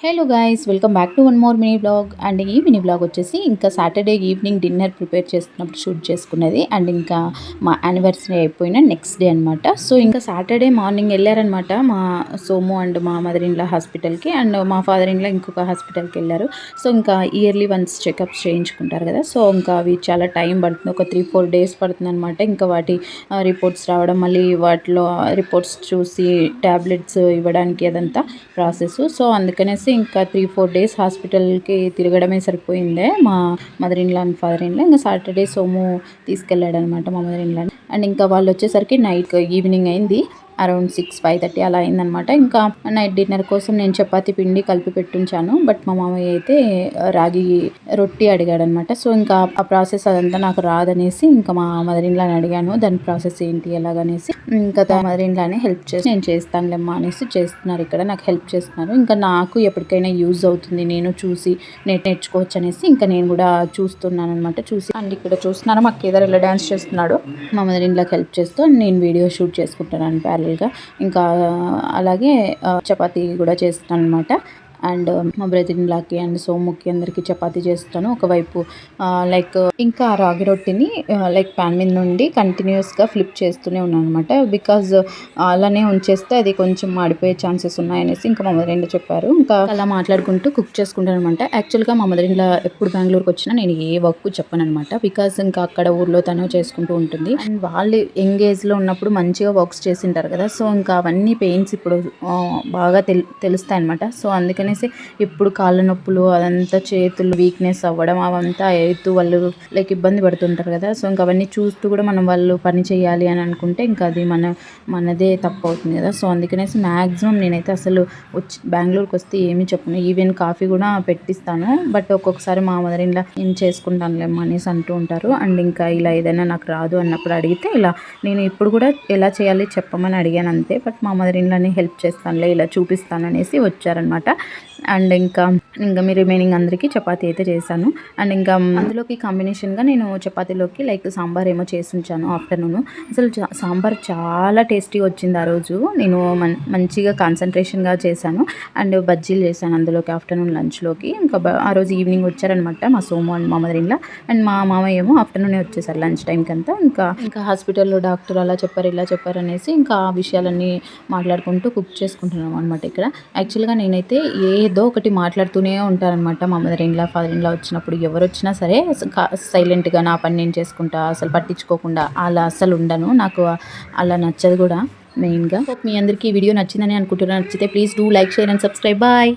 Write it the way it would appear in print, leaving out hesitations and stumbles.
Hello guys, welcome back to one more mini blog. And ఈ mini blog వచ్చేసి ఇంకా Saturday evening dinner prepare చేస్తున్నప్పుడు shoot చేసుకున్నది. And ఇంకా మా యానివర్సరీ అయిపోయిన నెక్స్ట్ డే అనమాట. సో ఇంకా సాటర్డే మార్నింగ్ వెళ్ళారనమాట మా సోము అండ్ మా మదర్ ఇన్లా హాస్పిటల్కి, అండ్ మా ఫాదర్ ఇన్లా ఇంకొక హాస్పిటల్కి వెళ్ళారు. సో ఇంకా ఇయర్లీ వన్స్ చెకప్స్ చేయించుకుంటారు కదా. సో ఇంకా అవి చాలా టైం పడుతుంది, ఒక 3-4 డేస్ పడుతుంది అనమాట. ఇంకా వాటి రిపోర్ట్స్ రావడం, మళ్ళీ వాటిలో రిపోర్ట్స్ చూసి ట్యాబ్లెట్స్ ఇవ్వడానికి అదంతా ప్రాసెస్. సో అందుకనేసి ఇంకా 3-4 డేస్ హాస్పిటల్కి తిరగడమే సరిపోయిందే మా mother in law and father in law. ఇంకా సాటర్డే సోము తీసుకెళ్ళాడు అనమాట మా మదర్ ఇన్లా. అండ్ ఇంకా వాళ్ళు వచ్చేసరికి నైట్ ఈవినింగ్ అయింది, అరౌండ్ 6-5:30 అలా అయిందనమాట. ఇంకా నైట్ డిన్నర్ కోసం నేను చపాతీ పిండి కలిపి పెట్టుంచాను, బట్ మా మామయ్య అయితే రాగి రొట్టి అడిగాడనమాట. సో ఇంకా ఆ ప్రాసెస్ అదంతా నాకు రాదనేసి ఇంకా మా మదర్ ఇన్లాని అడిగాను, దాని ప్రాసెస్ ఏంటి ఎలాగనేసి. ఇంకా మదర్ ఇన్లానే హెల్ప్ చేసి నేను చేస్తానులేమ్మా అనేసి చేస్తున్నారు, ఇక్కడ నాకు హెల్ప్ చేస్తున్నారు. ఇంకా నాకు ఎప్పటికైనా యూజ్ అవుతుంది, నేను చూసి నేర్చుకోవచ్చు అనేసి ఇంకా నేను కూడా చూస్తున్నాను అనమాట. చూసి అండ్ ఇక్కడ చూస్తున్నాను మా కేదార్ ఇలా డ్యాన్స్ చేస్తున్నాడు, మా మదర్ ఇన్లాకి హెల్ప్ చేస్తూ నేను వీడియో షూట్ చేసుకుంటున్నాను ప్యారల్గా. ఇంకా అలాగే చపాతీ కూడా చేస్తాను అనమాట. అండ్ మా బ్రదర్ ఇన్లాకి అండ్ సోముకి అందరికీ చపాతీ చేస్తాను. ఒకవైపు లైక్ ఇంకా రాగి రొట్టిని లైక్ ప్యాన్ మీద నుండి కంటిన్యూస్గా ఫ్లిప్ చేస్తూనే ఉన్నాను అనమాట. బికాజ్ అలానే ఉంచేస్తే అది కొంచెం మాడిపోయే ఛాన్సెస్ ఉన్నాయనేసి ఇంకా మా మదర్ ఇన్లా చెప్పారు. ఇంకా అలా మాట్లాడుకుంటూ కుక్ చేసుకుంటాను అనమాట. యాక్చువల్గా మా మదర్ ఇన్లా ఎప్పుడు బెంగళూరుకి వచ్చినా నేను ఏ వర్క్ చెప్పను అనమాట, బికాజ్ ఇంకా అక్కడ ఊర్లో తను చేసుకుంటూ ఉంటుంది. అండ్ వాళ్ళు యంగ్ ఏజ్లో ఉన్నప్పుడు మంచిగా వర్క్స్ చేసింటారు కదా. సో ఇంకా అవన్నీ పెయిన్స్ ఇప్పుడు బాగా తెలుస్తాయి అనమాట. సో అందుకని ఇప్పుడు కాళ్ళ నొప్పులు అదంతా చేతులు వీక్నెస్ అవ్వడం అవంతా అవుతూ వాళ్ళు లైక్ ఇబ్బంది పడుతుంటారు కదా. సో ఇంకా అవన్నీ చూస్తూ కూడా మనం వాళ్ళు పని చేయాలి అని అనుకుంటే ఇంకా అది మనదే తప్పు అవుతుంది కదా. సో అందుకనేసి మ్యాక్సిమం నేనైతే అసలు బెంగళూరుకి వస్తే ఏమీ చెప్పను, ఈవెన్ కాఫీ కూడా పెట్టిస్తాను. బట్ ఒక్కొక్కసారి మా మదర్ ఇన్లా ఏం చేసుకుంటానులేమ్మా అనేసి అంటూ ఉంటారు. అండ్ ఇంకా ఇలా ఏదైనా నాకు రాదు అన్నప్పుడు అడిగితే ఇలా నేను ఇప్పుడు కూడా ఎలా చేయాలి చెప్పమని అడిగాను అంతే. బట్ మా మదర్ ఇన్లాని హెల్ప్ చేస్తానులే, ఇలా చూపిస్తాను అనేసి వచ్చారనమాట. అండ్ ఇంకా మీ రిమైనింగ్ అందరికీ చపాతీ అయితే చేశాను. అండ్ ఇంకా అందులోకి కాంబినేషన్గా నేను చపాతీలోకి లైక్ సాంబార్ ఏమో చేసి ఉంచాను ఆఫ్టర్నూన్. అసలు సాంబార్ చాలా టేస్టీగా వచ్చింది ఆ రోజు. నేను మంచిగా కాన్సన్ట్రేషన్గా చేశాను. అండ్ బజ్జీలు చేశాను అందులోకి ఆఫ్టర్నూన్ లంచ్లోకి. ఇంకా ఆ రోజు ఈవినింగ్ వచ్చారనమాట మా సోము అండ్ మా మదర్ ఇన్లా. అండ్ మా మామయ్య ఏమో ఆఫ్టర్నూనే వచ్చేసారు లంచ్ టైంకి అంతా. ఇంకా హాస్పిటల్లో డాక్టర్ అలా చెప్పారు ఇలా చెప్పారు అనేసి ఇంకా ఆ విషయాలన్నీ మాట్లాడుకుంటూ కుక్ చేసుకుంటున్నాం అనమాట. ఇక్కడ యాక్చువల్గా నేనైతే ఏదో ఒకటి మాట్లాడుతూనే ఉంటారనమాట. మా మదర్ ఇన్లా ఫాదర్ ఇన్లా వచ్చినప్పుడు ఎవరు వచ్చినా సరే సైలెంట్గా నా పని నేను చేసుకుంటా, అసలు పట్టించుకోకుండా అలా అస్సలు ఉండను. నాకు అలా నచ్చదు కూడా మెయిన్గా. మీ అందరికీ ఈ వీడియో నచ్చిందని అనుకుంటున్నాను. నచ్చితే please do like, share and subscribe. Bye.